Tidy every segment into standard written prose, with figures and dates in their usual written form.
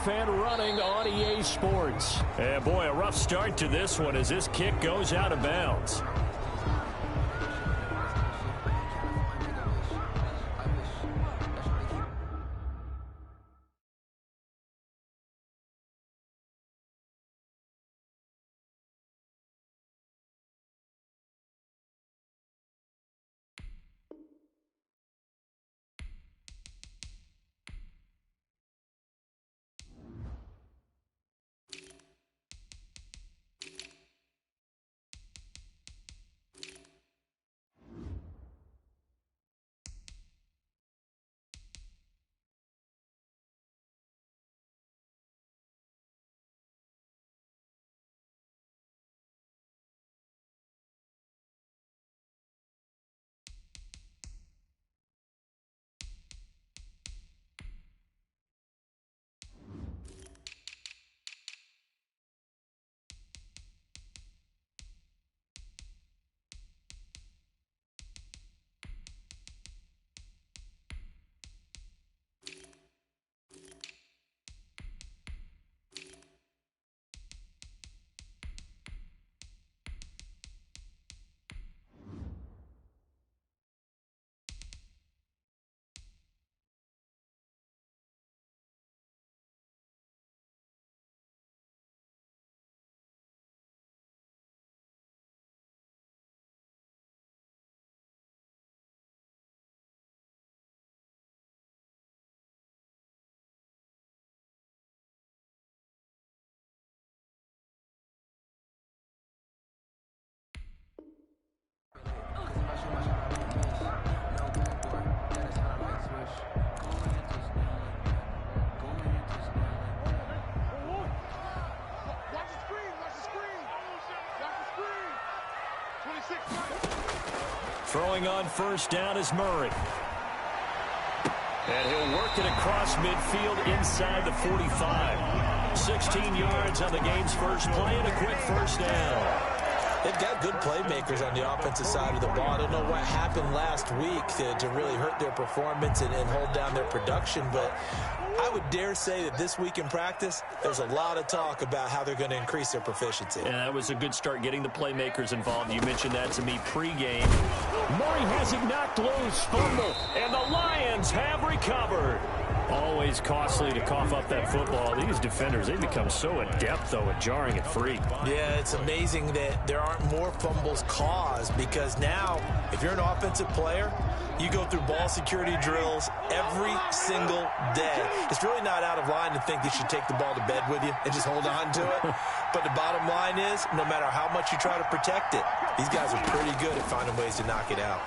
off and running on EA Sports. And boy, a rough start to this one as this kick goes out of bounds. Throwing on first down is Murray. And he'll work it across midfield inside the 45. 16 yards on the game's first play and a quick first down. They've got good playmakers on the offensive side of the ball. I don't know what happened last week to really hurt their performance and hold down their production, but I would dare say that this week in practice, there's a lot of talk about how they're going to increase their proficiency. Yeah, that was a good start getting the playmakers involved. You mentioned that to me pregame. Murray has it knocked loose, fumble, and the Lions have recovered. Always costly to cough up that football. These defenders, they become so adept, though, at jarring it free. Yeah, it's amazing that there aren't more fumbles caused because now, if you're an offensive player, you go through ball security drills every single day. It's really not out of line to think you should take the ball to bed with you and just hold on to it. But the bottom line is, no matter how much you try to protect it, these guys are pretty good at finding ways to knock it out.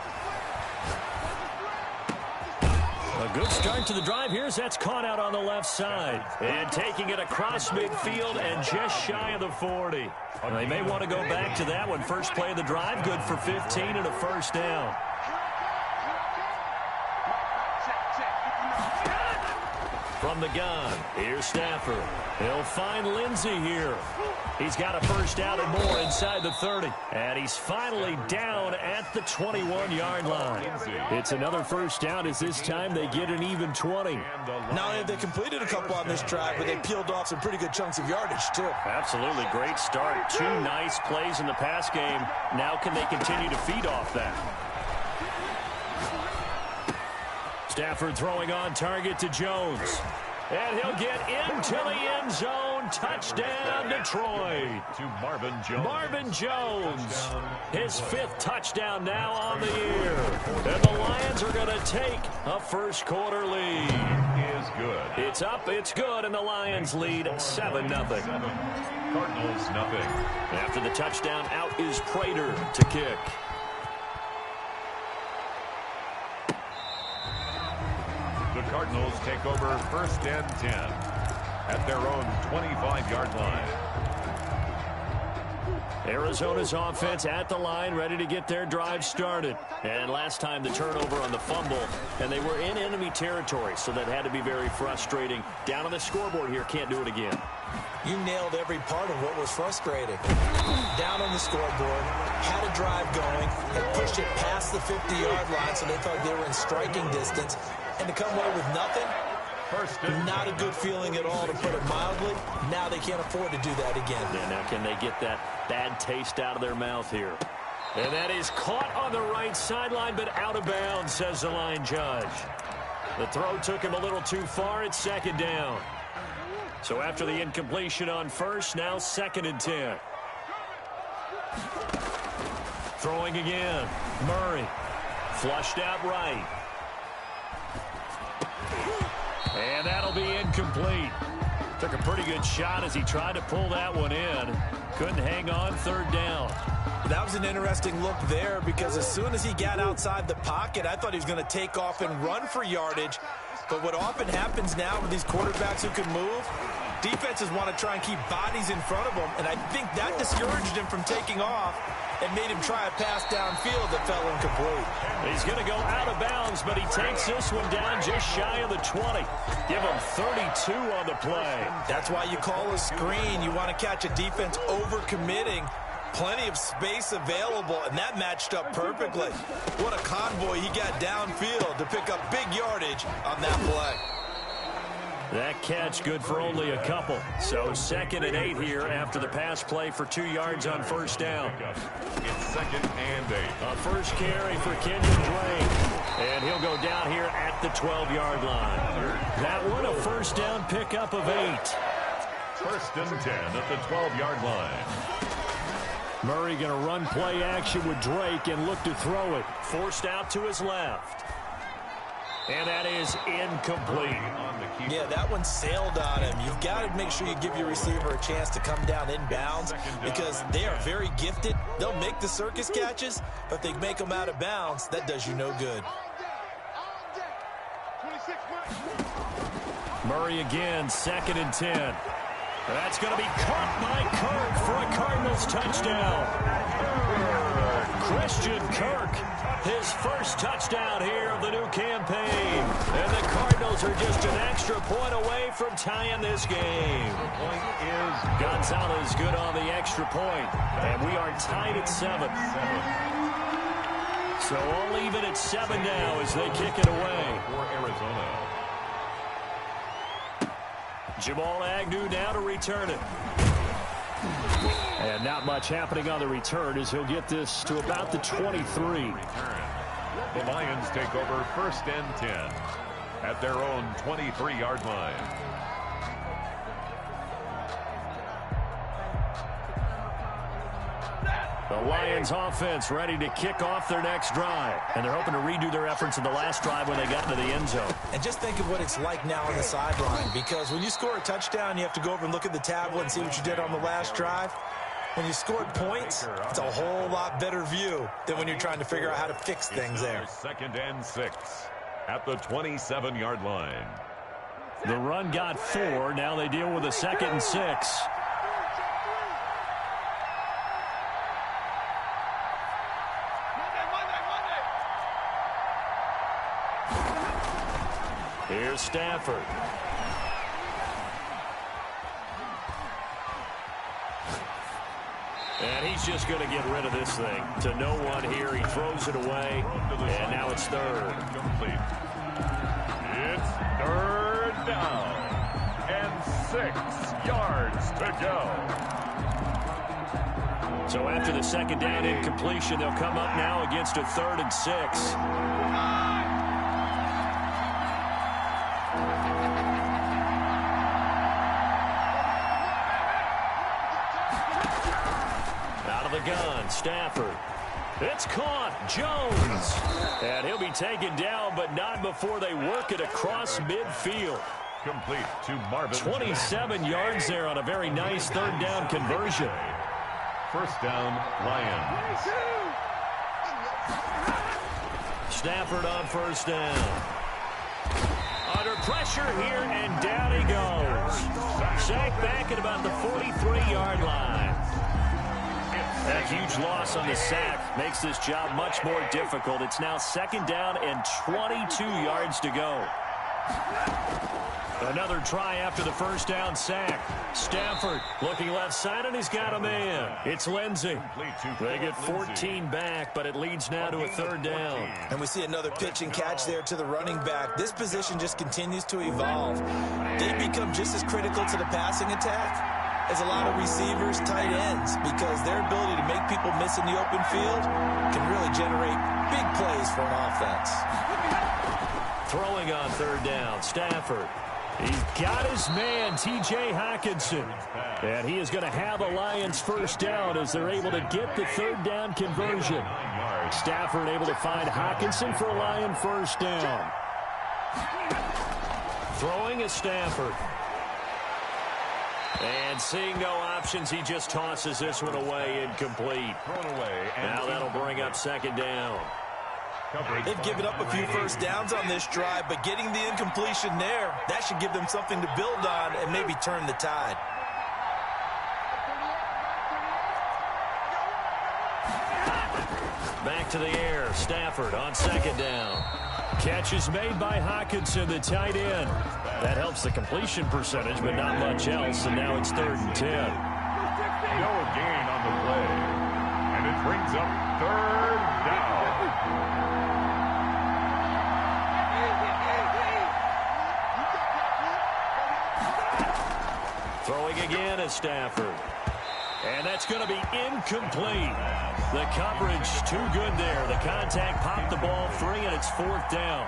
A good start to the drive here as that's caught out on the left side. And taking it across midfield and just shy of the 40. They may want to go back to that one. First play of the drive, good for 15 and a first down. From the gun, here's Stafford. He'll find Lindsey here. He's got a first down and more inside the 30. And he's finally down at the 21-yard line. It's another first down as this time they get an even 20. Now they completed a couple on this drive, but they peeled off some pretty good chunks of yardage, too. Absolutely great start. Two nice plays in the pass game. Now can they continue to feed off that? Stafford throwing on target to Jones. And he'll get into the end zone. Touchdown, Detroit. To Marvin Jones. Marvin Jones. His fifth touchdown now on the year. And the Lions are going to take a first quarter lead. Is good. It's up, it's good, and the Lions lead 7-0. Cardinals nothing. After the touchdown, out is Prater to kick. The Cardinals take over first and 10 at their own 25-yard line. Arizona's offense at the line, ready to get their drive started. And last time the turnover on the fumble, and they were in enemy territory, so that had to be very frustrating. Down on the scoreboard here, can't do it again. You nailed every part of what was frustrating. Down on the scoreboard, had a drive going, and pushed it past the 50-yard line so they thought they were in striking distance. And to come away with nothing, First and Not a good feeling at all, to put it mildly. Now they can't afford to do that again. Yeah, now can they get that bad taste out of their mouth here? And that is caught on the right sideline, but out of bounds, says the line judge. The throw took him a little too far. It's second down. So after the incompletion on first, now 2nd and 10. Throwing again. Murray. Flushed out right. And that'll be incomplete. Took a pretty good shot as he tried to pull that one in. Couldn't hang on, 3rd down. That was an interesting look there, because as soon as he got outside the pocket, I thought he was going to take off and run for yardage. But what often happens now with these quarterbacks who can move, defenses want to try and keep bodies in front of them, and I think that discouraged him from taking off and made him try a pass downfield that fell incomplete. He's going to go out of bounds, but he takes this one down just shy of the 20. Give him 32 on the play. That's why you call a screen. You want to catch a defense overcommitting. Plenty of space available, and that matched up perfectly. What a convoy he got downfield to pick up big yardage on that play. That catch good for only a couple. So 2nd and 8 here after the pass play for 2 yards on first down. It's 2nd and 8. A first carry for Kenyon Drake. And he'll go down here at the 12-yard line. That one a first down pickup of 8. 1st and 10 at the 12-yard line. Murray going to run play action with Drake and look to throw it. Forced out to his left. And that is incomplete. Yeah, that one sailed on him. You've got to make sure you give your receiver a chance to come down inbounds, because they are very gifted. They'll make the circus catches, but if they make them out of bounds, that does you no good. Murray again, 2nd and 10. That's going to be caught by Kirk for a Cardinals touchdown. Christian Kirk, his first touchdown here of the new campaign. And the Cardinals are just an extra point away from tying this game. Point is Gonzalez good on the extra point. And we are tied at 7. So all even at 7 now as they kick it away. for Arizona. Jamal Agnew now to return it. And not much happening on the return as he'll get this to about the 23. The Lions take over 1st and 10 at their own 23-yard line. The Lions offense ready to kick off their next drive. And they're hoping to redo their efforts in the last drive when they got into the end zone. And just think of what it's like now on the sideline, because when you score a touchdown, you have to go over and look at the tablet and see what you did on the last drive. When you scored points, it's a whole lot better view than when you're trying to figure out how to fix things there. 2nd and 6 at the 27-yard line. The run got 4. Now they deal with a 2nd and 6. Here's Stafford. And he's just going to get rid of this thing to no one here. He throws it away, and now it's 3rd. Complete. It's 3rd down and 6 yards to go. So after the 2nd down incompletion, they'll come up now against a 3rd and 6. Gun, Stafford. It's caught. Jones. And he'll be taken down, but not before they work it across midfield. Complete to Marvin. 27 yards there on a very nice 3rd down conversion. 1st down, Lions. Stafford on 1st down. Under pressure here, and down he goes. Sacked back at about the 43-yard line. That huge loss on the sack makes this job much more difficult. It's now 2nd down and 22 yards to go. Another try after the first down sack. Stafford looking left side, and he's got a man. It's Lindsey. They get 14 back, but it leads now to a third down. And we see another pitch and catch there to the running back. This position just continues to evolve. They become just as critical to the passing attack as a lot of receivers, tight ends, because their ability to make people miss in the open field can really generate big plays for an offense. Throwing on third down, Stafford. He's got his man, T.J. Hockenson. And he is going to have a Lions first down as they're able to get the third down conversion. Stafford able to find Hockenson for a Lion first down. Throwing is Stafford. And seeing no options, he just tosses this one away, incomplete. Now that'll bring up second down. They've given up a few first downs on this drive, but getting the incompletion there, that should give them something to build on and maybe turn the tide. Back to the air, Stafford on second down. Catch is made by Hockenson, the tight end. That helps the completion percentage, but not much else, and now it's 3rd and 10. No gain on the play, and it brings up 3rd down. Throwing again is Stafford. And that's going to be incomplete. The coverage too good there. The contact popped the ball free, and it's 4th down.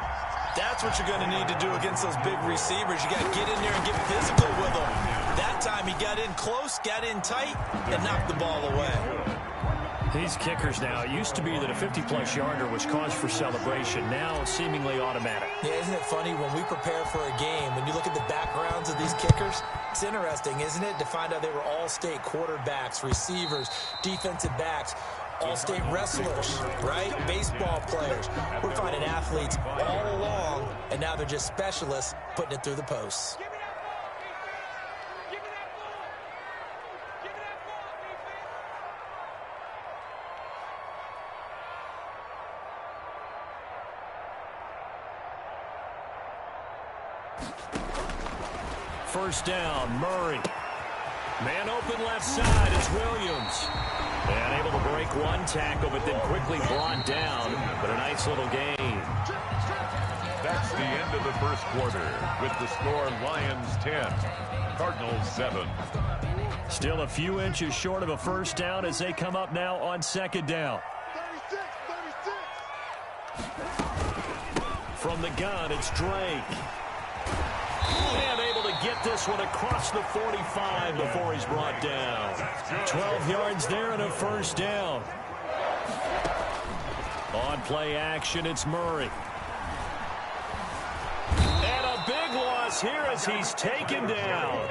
That's what you're going to need to do against those big receivers. You got to get in there and get physical with them. That time he got in close, got in tight, and knocked the ball away. These kickers now, it used to be that a 50-plus yarder was cause for celebration. Now seemingly automatic. Yeah, isn't it funny when we prepare for a game, when you look at the backgrounds of these kickers, it's interesting, isn't it, to find out they were all-state quarterbacks, receivers, defensive backs, all-state wrestlers, right? Baseball players. We're finding athletes all along, and now they're just specialists putting it through the posts. First down, Murray. Man open left side, it's Williams. And able to break one tackle, but then quickly brought down. But a nice little gain. That's the end of the first quarter with the score Lions 10, Cardinals 7. Still a few inches short of a first down as they come up now on second down. From the gun, it's Drake. And able to get this one across the 45 before he's brought down. 12 yards there and a first down. On play action, it's Murray. And a big loss here as he's taken down.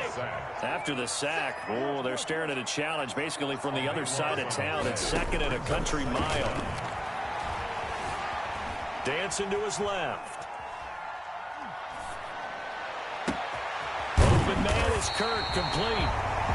After the sack, oh, they're staring at a challenge basically from the other side of town. It's 2nd and a country mile. Dancing to his left. Man is Kirk, complete.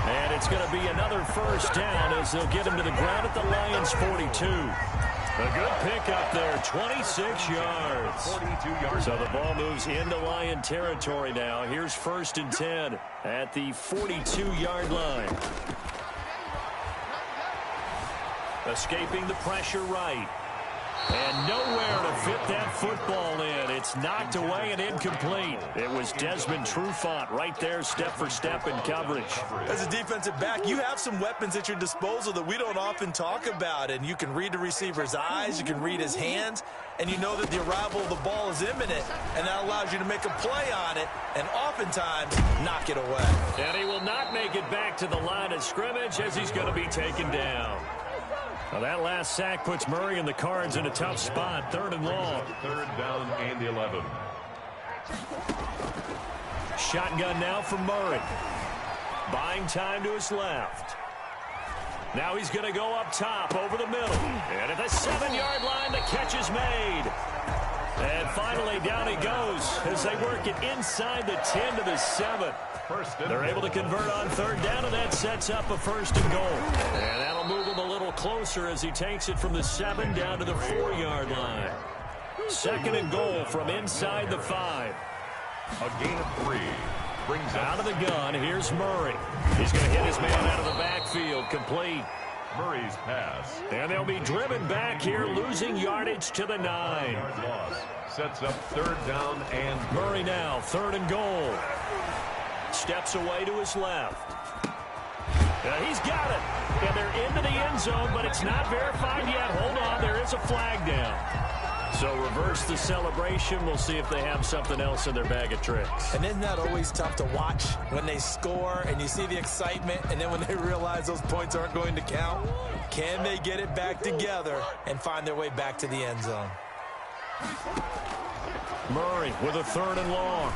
And it's going to be another first down as they'll get him to the ground at the Lions 42. A good pickup there, 26 yards. 42 yards. So the ball moves into Lion territory now. Here's 1st and 10 at the 42-yard line. Escaping the pressure right. And nowhere to fit that football in. It's knocked away and incomplete. It was Desmond Trufant right there, step for step in coverage. As a defensive back, you have some weapons at your disposal that we don't often talk about. And you can read the receiver's eyes, you can read his hands, and you know that the arrival of the ball is imminent. And that allows you to make a play on it and oftentimes knock it away. And he will not make it back to the line of scrimmage as he's going to be taken down. Well, that last sack puts Murray and the Cards in a tough spot. 3rd and long. 3rd down and 11. Shotgun now from Murray. Buying time to his left. Now he's going to go up top over the middle. And at the 7-yard line, the catch is made. And finally, down he goes as they work it inside the 10 to the 7. They're able to convert on 3rd down, and that sets up a 1st and goal. And that'll move him a little closer as he takes it from the 7 down to the 4-yard line. 2nd and goal from inside the 5. A gain of 3. brings out of the gun. Here's Murray. He's going to hit his man out of the backfield. Complete. Murray's pass. And they'll be driven back here, losing yardage to the 9. Loss sets up third down and Murray now, 3rd and goal. Steps away to his left. He's got it. And they're into the end zone, but it's not verified yet. Hold on, there is a flag down. So reverse the celebration. We'll see if they have something else in their bag of tricks. And isn't that always tough to watch when they score and you see the excitement, and then when they realize those points aren't going to count? Can they get it back together and find their way back to the end zone? Murray with a 3rd and long.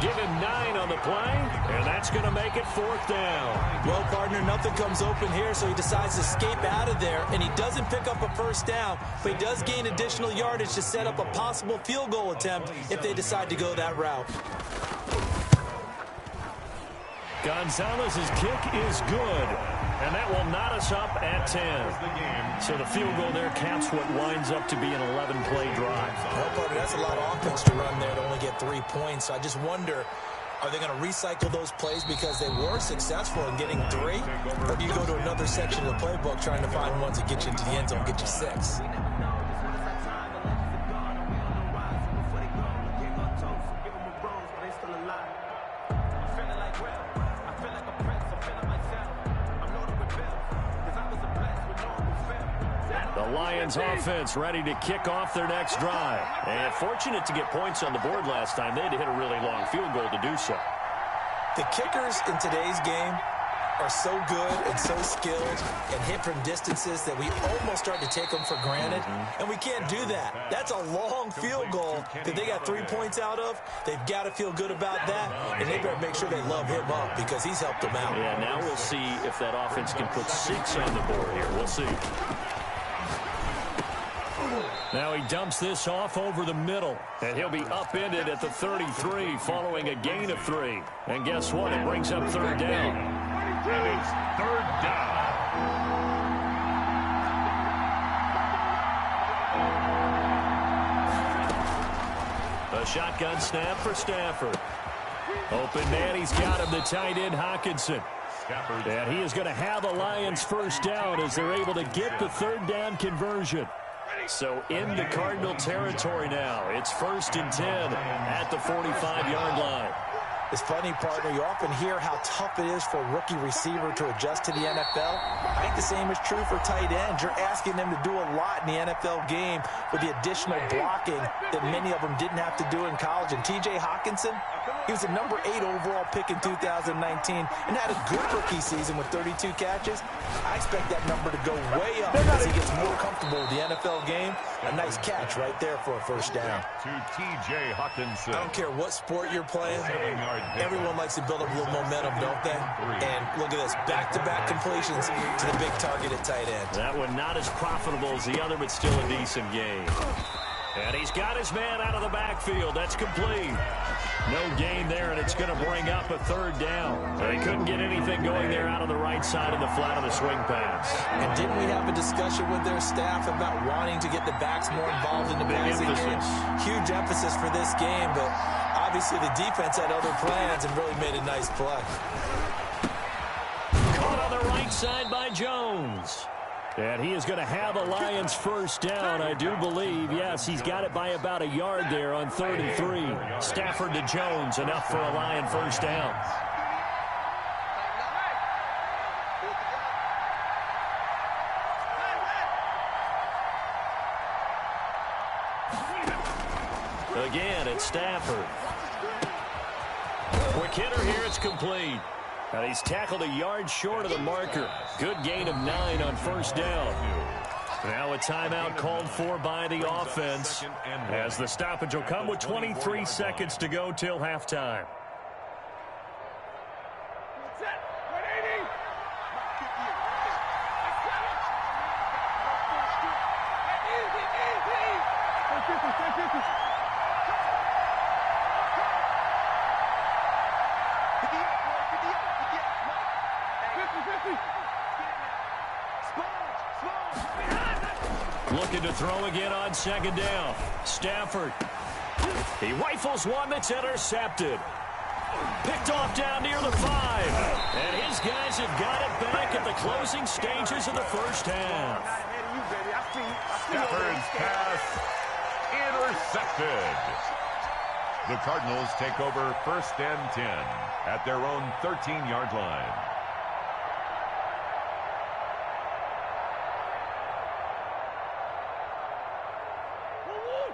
Give him 9 on the play, and that's going to make it 4th down. Well, partner, nothing comes open here, so he decides to escape out of there, and he doesn't pick up a first down, but he does gain additional yardage to set up a possible field goal attempt if they decide to go that route. Gonzalez's kick is good, and that will knot us up at 10. So the field goal there caps what winds up to be an 11-play drive. Well, partner, that's a lot of offense to run there to only get 3 points. So I just wonder, are they going to recycle those plays because they were successful in getting 3? Or do you go to another section of the playbook trying to find ones that get you into the end zone, get you 6? Lions offense ready to kick off their next drive. And fortunate to get points on the board last time. They had to hit a really long field goal to do so. The kickers in today's game are so good and so skilled and hit from distances that we almost start to take them for granted. And we can't do that. That's a long field goal that they got 3 points out of. They've got to feel good about that, and they better make sure they love him up because he's helped them out. Yeah, now we'll see if that offense can put 6 on the board here. We'll see. Now he dumps this off over the middle, and he'll be upended at the 33 following a gain of 3. And guess what? It brings up 3rd down. And it's 3rd down. A shotgun snap for Stafford. Open man, he's got him, the tight end Hockenson. And he is going to have a Lions first down as they're able to get the 3rd down conversion. So into Cardinal territory now. It's 1st and 10 at the 45-yard line. It's funny, partner, you often hear how tough it is for a rookie receiver to adjust to the NFL. I think the same is true for tight ends. You're asking them to do a lot in the NFL game with the additional blocking that many of them didn't have to do in college. And T.J. Hockenson, he was a number 8 overall pick in 2019 and had a good rookie season with 32 catches. I expect that number to go way up as he gets more comfortable with the NFL game. A nice catch right there for a first down. To T.J. Hockenson. I don't care what sport you're playing. Everyone likes to build up a little momentum, don't they? And look at this, back-to-back completions to the big target at tight end. That one not as profitable as the other, but still a decent game. And he's got his man out of the backfield. That's complete. No gain there, and it's going to bring up a 3rd down. They couldn't get anything going there out of the right side of the flat of the swing pass. And didn't we have a discussion with their staff about wanting to get the backs more involved in the passing game? Huge emphasis for this game, but obviously the defense had other plans and really made a nice play. Caught on the right side by Jones. And he is going to have a Lions first down, I do believe. Yes, he's got it by about a yard there on 3rd and 3. Stafford to Jones, enough for a Lion first down. Again, it's Stafford. Quick hitter here, it's complete. And he's tackled a yard short of the marker. Good gain of 9 on first down. Now a timeout called for by the offense, as the stoppage will come with 23 seconds to go till halftime. Looking to throw again on 2nd down. Stafford He rifles one that's intercepted. Picked off down near the 5. And his guys have got it back at the closing stages of the first half. Stafford's pass intercepted. The Cardinals take over 1st and 10 at their own 13-yard line.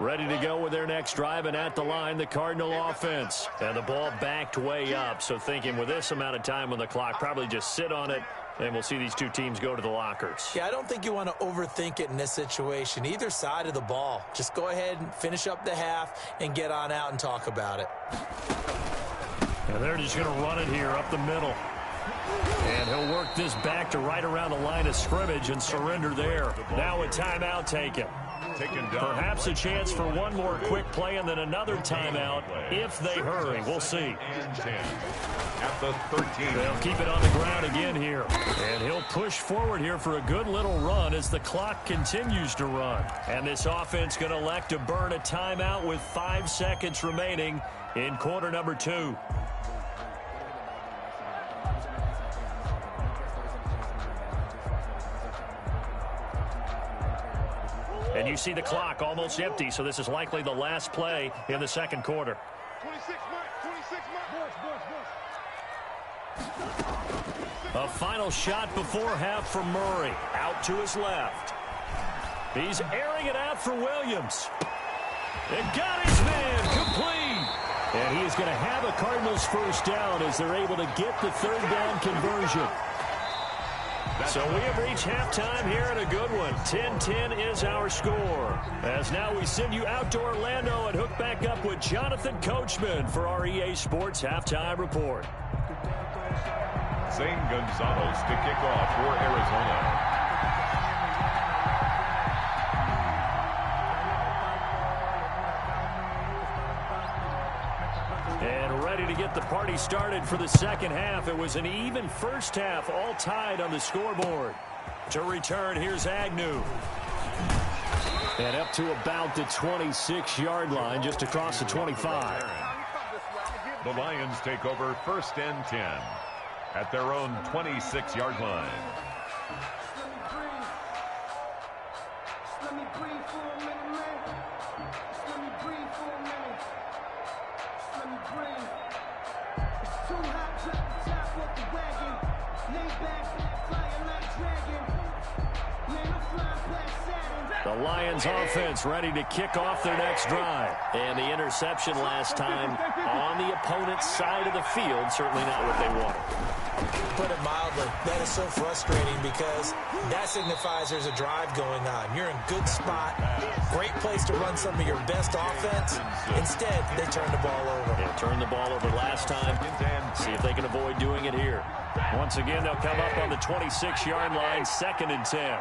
Ready to go with their next drive, and at the line, the Cardinal offense. And the ball backed way up, so thinking with this amount of time on the clock, probably just sit on it, and we'll see these two teams go to the lockers. Yeah, I don't think you want to overthink it in this situation. Either side of the ball. Just go ahead and finish up the half and get on out and talk about it. And they're just going to run it here up the middle. And he'll work this back to right around the line of scrimmage and surrender there. Now a timeout taken. Perhaps a chance for one more quick play and then another timeout if they hurry. We'll see. At the 13. They'll keep it on the ground again here. And he'll push forward here for a good little run as the clock continues to run. And this offense going to elect to burn a timeout with 5 seconds remaining in quarter number 2. And you see the clock almost empty, so this is likely the last play in the second quarter. 26 A final shot before half for Murray. Out to his left. He's airing it out for Williams. It got his man complete. And he is going to have a Cardinals first down as they're able to get the third down conversion. So we have reached halftime here in a good one. 10-10 is our score. As now we send you out to Orlando and hook back up with Jonathan Coachman for our EA Sports Halftime Report. Zane Gonzalez to kick off for Arizona. And ready to get the party started for the second half. It was an even first half, all tied on the scoreboard. To return, here's Agnew. And up to about the 26-yard line, just across the 25. The Lions take over 1st and 10 at their own 26-yard line. The Lions offense ready to kick off their next drive. And the interception last time on the opponent's side of the field, certainly not what they wanted. Put it mildly, that is so frustrating because that signifies there's a drive going on. You're in good spot, great place to run some of your best offense. Instead, they turn the ball over. Yeah, turned the ball over last time. See if they can avoid doing it here. Once again, they'll come up on the 26-yard line, 2nd and 10.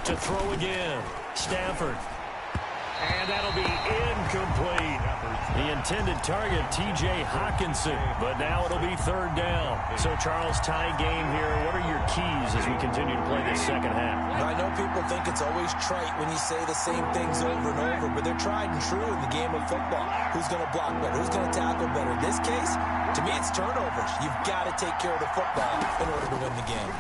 To throw again, Stafford. And that'll be incomplete. The intended target, T.J. Hockenson. But now it'll be 3rd down. So, Charles, tie game here. What are your keys as we continue to play this second half? I know people think it's always trite when you say the same things over and over, but they're tried and true in the game of football. Who's going to block better? Who's going to tackle better? In this case, to me, it's turnovers. You've got to take care of the football in order to win the game.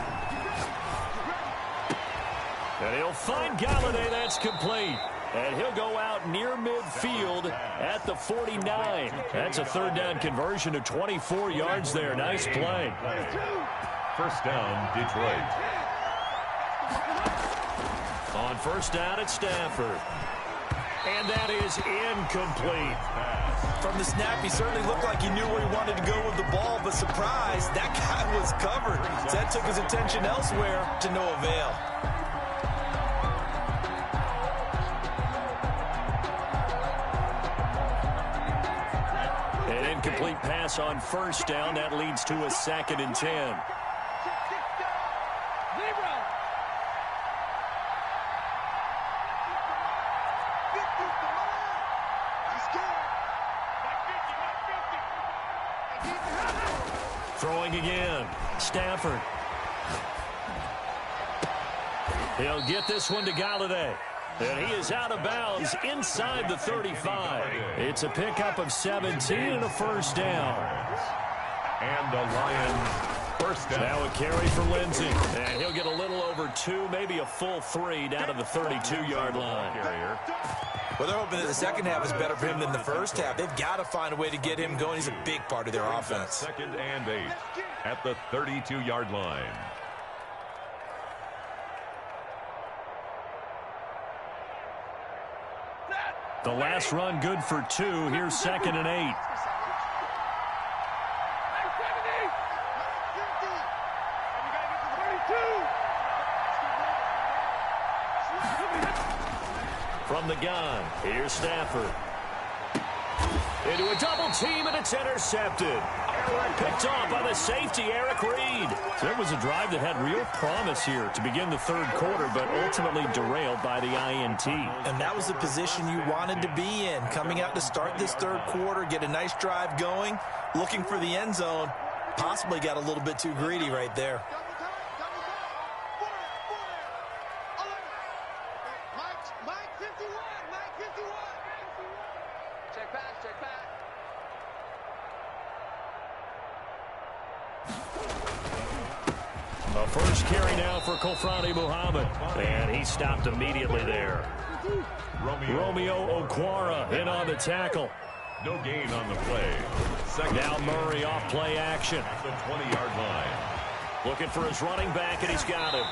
And he'll find Galladay. That's complete. And he'll go out near midfield at the 49. That's a 3rd down conversion of 24 yards there. Nice play. 1st down, Detroit. On 1st down, it's Stafford. And that is incomplete. From the snap, he certainly looked like he knew where he wanted to go with the ball, but surprise, that guy was covered. So that took his attention elsewhere to no avail. Incomplete pass on 1st down. That leads to a 2nd and 10. Throwing throwing again. Stafford. He'll get this one to Galladay. And he is out of bounds inside the 35. It's a pickup of 17 and a first down. And the Lions first down. Now a carry for Lindsey. And he'll get a little over 2, maybe a full 3 down to the 32-yard line. Well, they're hoping that the second half is better for him than the first half. They've got to find a way to get him going. He's a big part of their offense. Second and 8 at the 32-yard line. The last run good for 2. Here's second and 8. From the gun, here's Stafford. Into a double team, and it's intercepted. Picked off by the safety, Eric Reed. So it was a drive that had real promise here to begin the third quarter, but ultimately derailed by the INT. And that was the position you wanted to be in. Coming out to start this third quarter, get a nice drive going, looking for the end zone. Possibly got a little bit too greedy right there. A first carry now for Kofrani Muhammad. And he stopped immediately there. Romeo Okwara in on the tackle. No gain on the play. Now Murray off play action. At the 20-yard line. Looking for his running back, and he's got him.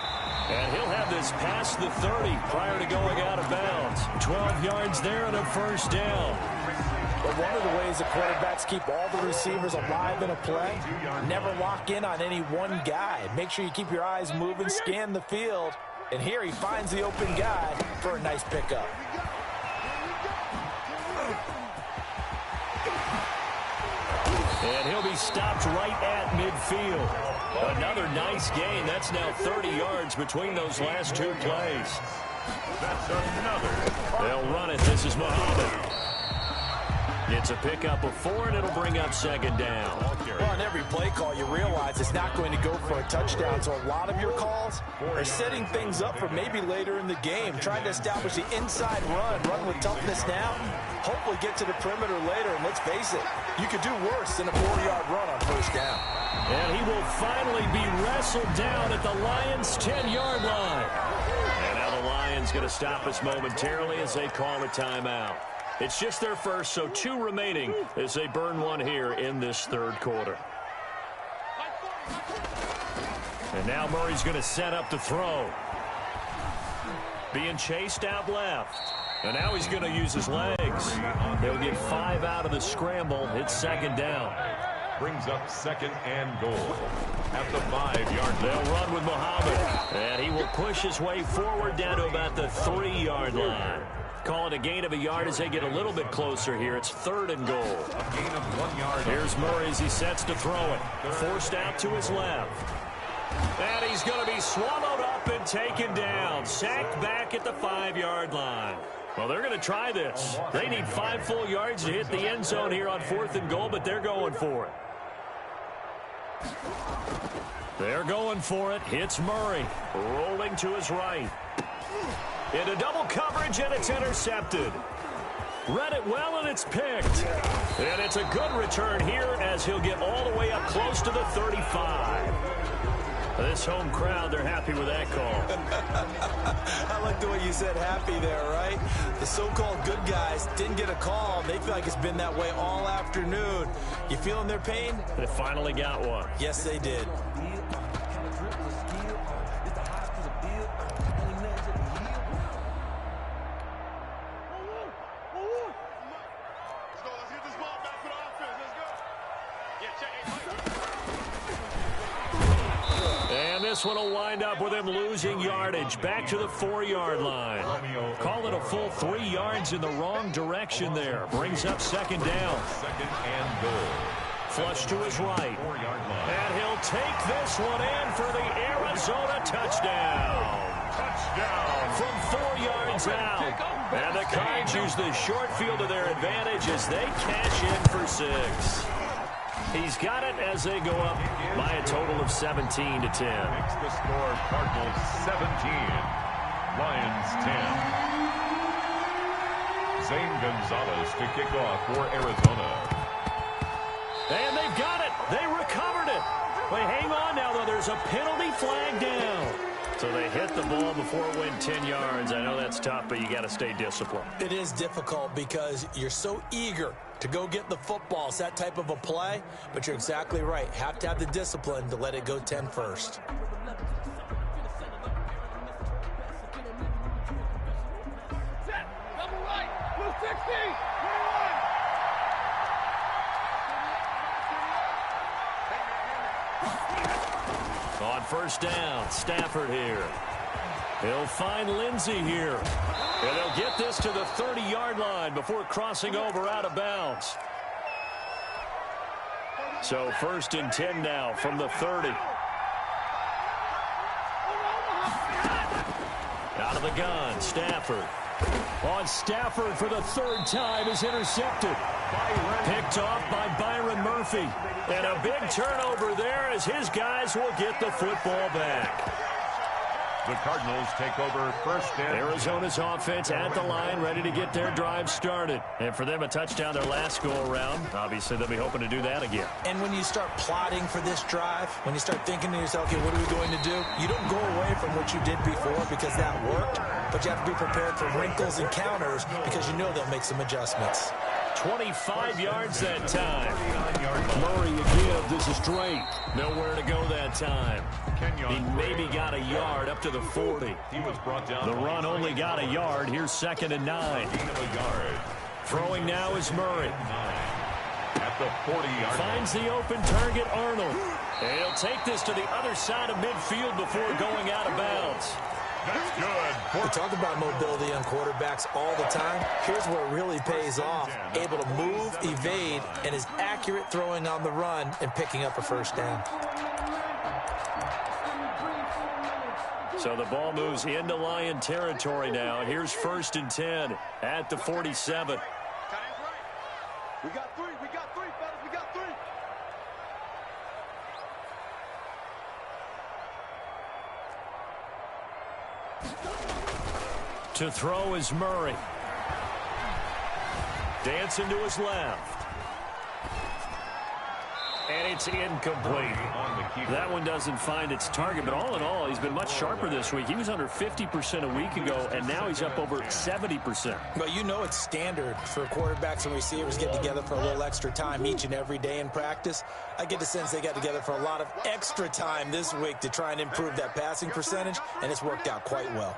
And he'll have this past the 30 prior to going out of bounds. 12 yards there and a first down. But one of the ways the quarterbacks keep all the receivers alive in a play, never lock in on any one guy. Make sure you keep your eyes moving, scan the field. And here he finds the open guy for a nice pickup. And he'll be stopped right at midfield. Another nice gain. That's now 30 yards between those last two plays. That's another. They'll run it. This is Muhammad. It's a pickup of 4, and it'll bring up second down. Well, on every play call, you realize it's not going to go for a touchdown. So a lot of your calls are setting things up for maybe later in the game, trying to establish the inside run with toughness now, hopefully get to the perimeter later. And let's face it, you could do worse than a 4-yard run on first down. And he will finally be wrestled down at the Lions' 10-yard line. And now the Lions going to stop us momentarily as they call a timeout. It's just their first, so 2 remaining as they burn one here in this third quarter. And now Murray's going to set up to throw. Being chased out left. And now he's going to use his legs. They'll get 5 out of the scramble. It's second down. Brings up second and goal at the 5-yard line. They'll run with Muhammad. And he will push his way forward down to about the 3-yard line. Call it a gain of a yard as they get a little bit closer here. It's third and goal. A gain of 1 yard. Here's Murray as he sets to throw it. Forced out to his left. And he's going to be swallowed up and taken down. Sacked back at the 5-yard line. Well, they're going to try this. They need 5 full yards to hit the end zone here on fourth and goal, but they're going for it. They're going for it. Hits Murray. Rolling to his right. Into double coverage, and it's intercepted. Read it well, and it's picked. And it's a good return here as he'll get all the way up close to the 35. This home crowd, they're happy with that call. I like the way you said happy there, right? The so-called good guys didn't get a call. They feel like it's been that way all afternoon. You feeling their pain? They finally got one. Yes, they did. This one will wind up with him losing yardage back to the 4-yard line. Call it a full 3 yards in the wrong direction there. Brings up second down. Second and goal. Flush to his right. 4-yard line. And he'll take this one in for the Arizona touchdown. Touchdown. From 4 yards out. And the Cards use the short field to their advantage as they cash in for 6. He's got it as they go up by a total of 17-10. Makes the score Cardinals 17, Lions 10. Zane Gonzalez to kick off for Arizona. And they've got it. They recovered it. But hang on now, though. There's a penalty flag down. So they hit the ball before it went 10 yards. I know that's tough, but you got to stay disciplined. It is difficult because you're so eager to go get the football. It's that type of a play, but you're exactly right. Have to have the discipline to let it go 10 first. On first down, Stafford here. He'll find Lindsey here. And they'll get this to the 30-yard line before crossing over out of bounds. So first and 10 now from the 30. Out of the gun, Stafford. On Stafford for the third time is intercepted. Picked off by Byron Murphy. And a big turnover there as his guys will get the football back. The Cardinals take over first and Arizona's offense at the line, ready to get their drive started. And for them, a touchdown their last go-around. Obviously, they'll be hoping to do that again. And when you start plotting for this drive, when you start thinking to yourself, okay, what are we going to do? You don't go away from what you did before because that worked, but you have to be prepared for wrinkles and counters because you know they'll make some adjustments. 25 yards that time. Murray again. This is Drake. Nowhere to go that time. He maybe got a yard up to the 40. He was brought down. The run only got a yard. Here's 2nd and 9. Throwing now is Murray. At the 40-yard Finds the open target, Arnold. And he'll take this to the other side of midfield before going out of bounds. That's good. We talk about mobility on quarterbacks all the time. Here's where it really pays off. Able to move, evade, and is accurate throwing on the run and picking up a first down. So the ball moves into Lion territory now. And here's 1st and 10 at the 47. We got three, fellas, we got three. To throw is Murray. Dancing to his left. And it's incomplete. That one doesn't find its target, but all in all, he's been much sharper this week. He was under 50% a week ago, and now he's up over 70%. Well, you know it's standard for quarterbacks and receivers get together for a little extra time each and every day in practice. I get the sense they got together for a lot of extra time this week to try and improve that passing percentage, and it's worked out quite well.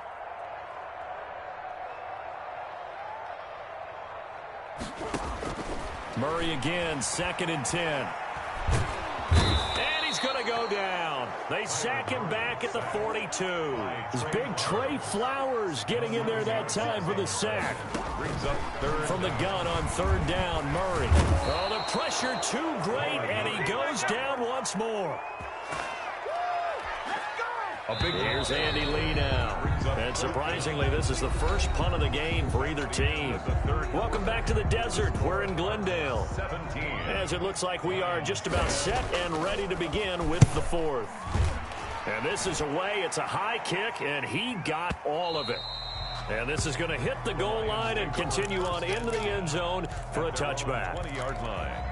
Murray again, 2nd and 10. And he's going to go down. They sack him back at the 42. This big Trey Flowers getting in there that time for the sack. Brings up third. From the gun on 3rd down, Murray. Oh, the pressure too great, and he goes down once more. Here's Andy Lee now. And surprisingly, this is the first punt of the game for either team. Welcome back to the desert. We're in Glendale. 17. As it looks like we are just about set and ready to begin with the 4th. And this is away. It's a high kick, and he got all of it. And this is going to hit the goal line and continue on into the end zone for a touchback. 20-yard line.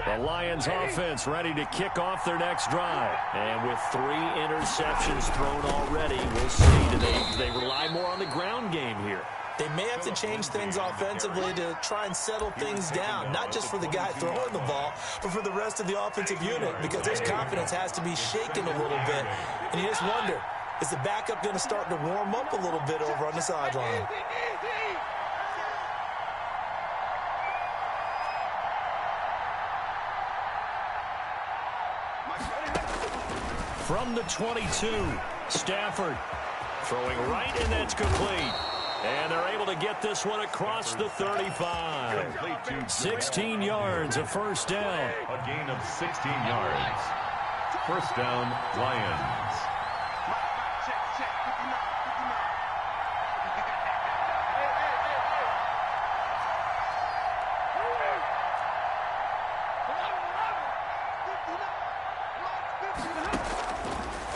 The Lions offense ready to kick off their next drive. And with 3 interceptions thrown already, we'll see. Do they rely more on the ground game here? They may have to change things offensively to try and settle things down, not just for the guy throwing the ball, but for the rest of the offensive unit, because his confidence has to be shaken a little bit. And you just wonder, is the backup going to start to warm up a little bit over on the sideline? From the 22, Stafford throwing right, and that's complete. And they're able to get this one across the 35. 16 yards, a first down. A gain of 16 yards. First down, Lions.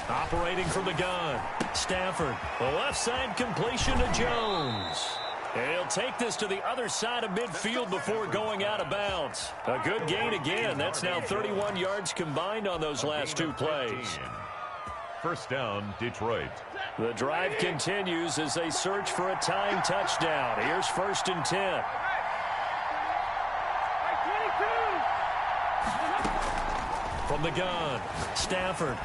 Operating from the gun, Stafford. A left side completion to Jones. And he'll take this to the other side of midfield before going out of bounds. A good gain again. That's now 31 yards combined on those last two plays. First down, Detroit. The drive continues as they search for a tying touchdown. Here's 1st and 10. From the gun, Stafford.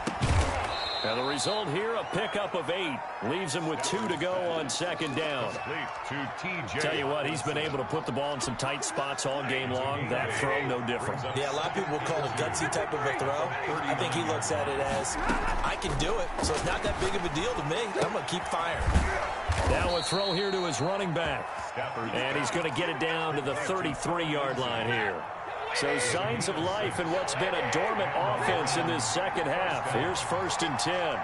Now the result here, a pickup of 8. Leaves him with 2 to go on 2nd down. To TJ. Tell you what, he's been able to put the ball in some tight spots all game long. That throw, no different. Yeah, a lot of people call it a gutsy type of a throw. I think he looks at it as, I can do it, so it's not that big of a deal to me. I'm going to keep firing. Now a throw here to his running back. And he's going to get it down to the 33-yard line here. So signs of life in what's been a dormant offense in this second half. Here's 1st and 10.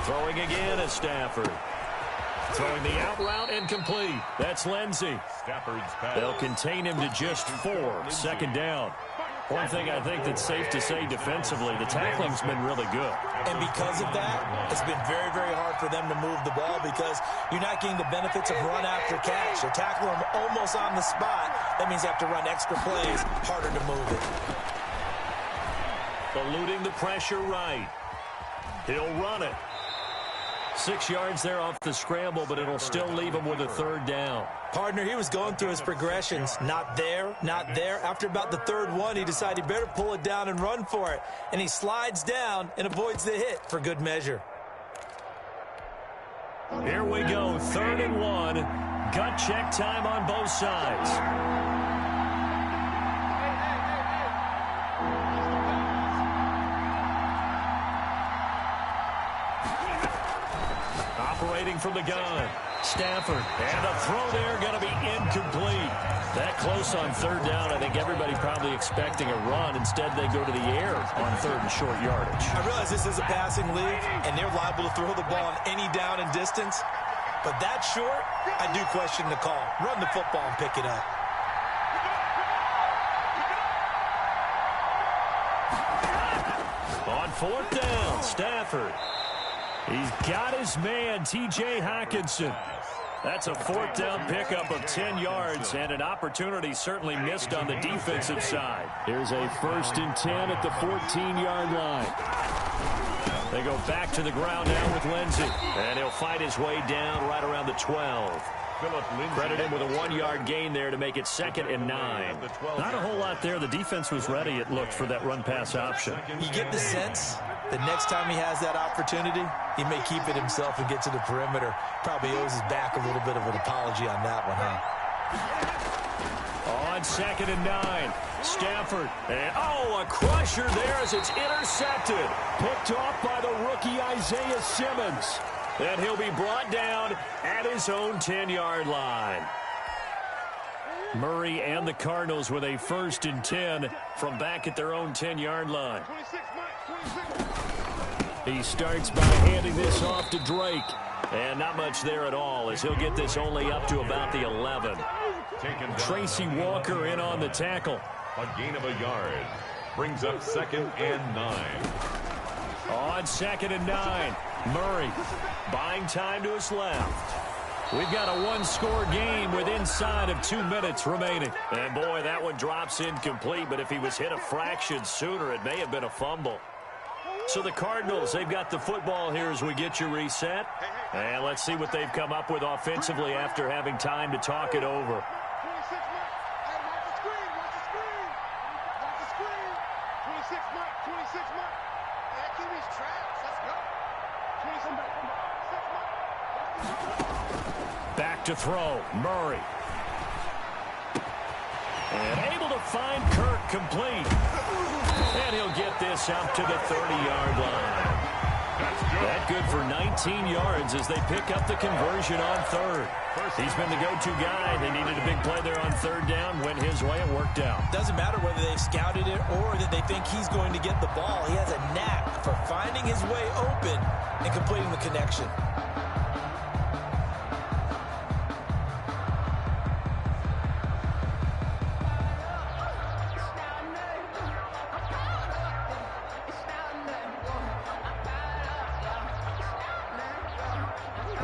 Throwing again is Stafford. Throwing the out route incomplete. That's Lindsey. They'll contain him to just 4. 2nd down. One thing I think that's safe to say defensively, the tackling's been really good. And because of that, it's been very, very hard for them to move the ball because you're not getting the benefits of run after catch. You tackle them almost on the spot. That means you have to run extra plays, harder to move it. Eluding the pressure right. He'll run it. 6 yards there off the scramble, but it'll still leave him with a 3rd down. Partner, he was going through his progressions. Not there, not there. After about the 3rd one, he decided he better pull it down and run for it. And he slides down and avoids the hit for good measure. Here we go, 3rd and 1. Gut check time on both sides. Operating from the gun, Stafford. And the throw there going to be incomplete. That close on 3rd down, I think everybody probably expecting a run. Instead, they go to the air on 3rd and short yardage. I realize this is a passing league, and they're liable to throw the ball on any down and distance. But that short, I do question the call. Run the football and pick it up. On 4th down, Stafford. He's got his man, T.J. Hockenson. That's a 4th down pickup of 10 yards and an opportunity certainly missed on the defensive side. Here's a 1st and 10 at the 14-yard line. They go back to the ground now with Lindsey. And he'll fight his way down right around the 12. Credit him with a 1-yard gain there to make it 2nd and 9. Not a whole lot there. The defense was ready, it looked, for that run-pass option. You get the sense that next time he has that opportunity, he may keep it himself and get to the perimeter. Probably owes his back a little bit of an apology on that one, huh? On 2nd and 9, Stafford. And, a crusher there as it's intercepted. Picked off by the rookie Isaiah Simmons. And he'll be brought down at his own 10-yard line. Murray and the Cardinals with a 1st and 10 from back at their own 10-yard line. He starts by handing this off to Drake. And not much there at all as he'll get this only up to about the 11. Tracy Walker in on the tackle. A gain of a yard. Brings up 2nd and 9. On 2nd and 9, Murray buying time to his left. We've got a 1-score game with inside of 2 minutes remaining. And boy, that one drops incomplete, but if he was hit a fraction sooner, it may have been a fumble. So the Cardinals, they've got the football here as we get you reset. And let's see what they've come up with offensively after having time to talk it over. Back to throw, Murray. And able to find Kirk complete. And he'll get this out to the 30-yard line. That good for 19 yards as they pick up the conversion on 3rd. He's been the go-to guy. They needed a big play there on 3rd down. Went his way. It worked out. Doesn't matter whether they've scouted it or that they think he's going to get the ball. He has a knack for finding his way open and completing the connection.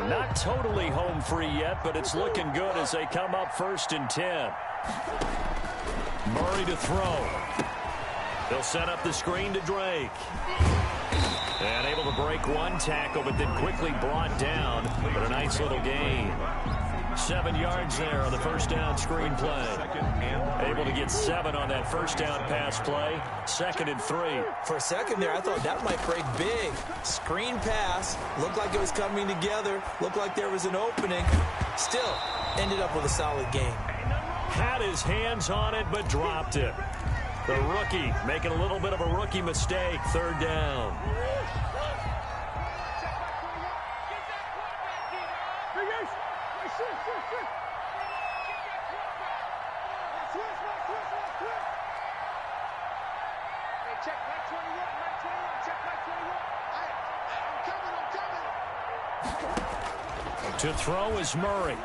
Not totally home free yet, but it's looking good as they come up 1st and 10. Murray to throw. He'll set up the screen to Drake. And able to break one tackle, but then quickly brought down. But a nice little gain. 7 yards there on the first down screen play. Able to get 7 on that first down pass play. 2nd and 3. For a second there, I thought that might break big. Screen pass. Looked like it was coming together. Looked like there was an opening. Still, ended up with a solid game. Had his hands on it, but dropped it. The rookie making a little bit of a rookie mistake. 3rd down. To throw is Murray.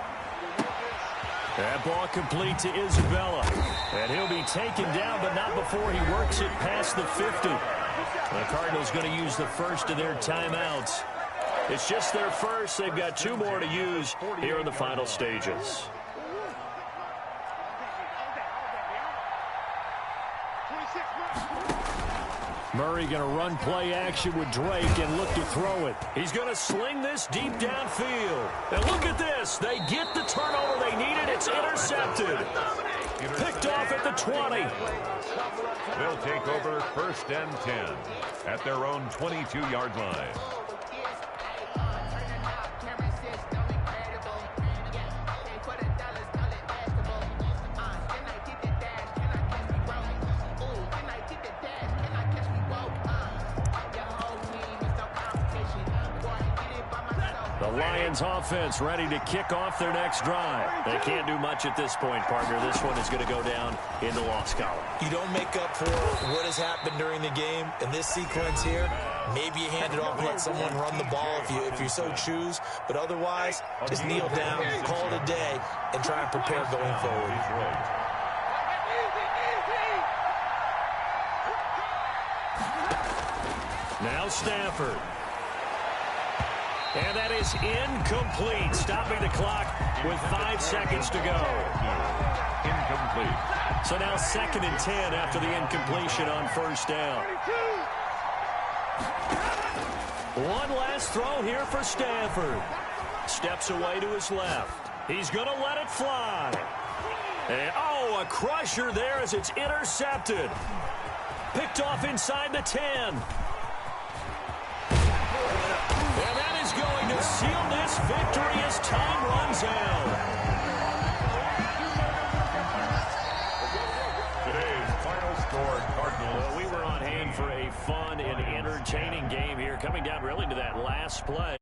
That ball complete to Isabella. And he'll be taken down, but not before he works it past the 50. The Cardinals going to use the first of their timeouts. It's just their first. They've got 2 more to use here in the final stages. Murray going to run play action with Drake and look to throw it. He's going to sling this deep downfield. And look at this. They get the turnover they needed. It's intercepted. Picked off at the 20. They'll take over 1st and 10 at their own 22-yard line. Lions offense ready to kick off their next drive. They can't do much at this point, partner. This one is going to go down in the loss column. You don't make up for what has happened during the game. In this sequence here, maybe you hand it off and let someone run the ball if you so choose. But otherwise, just kneel down, call it a day, and try and prepare going forward. Now Stafford. And that is incomplete, stopping the clock with 5 seconds to go. Incomplete. So now 2nd and 10 after the incompletion on 1st down. One last throw here for Stafford. Steps away to his left. He's going to let it fly. And, a crusher there as it's intercepted. Picked off inside the 10. Going to seal this victory as time runs out. Today's final score, Cardinals. Well, we were on hand for a fun and entertaining game here, coming down really to that last play.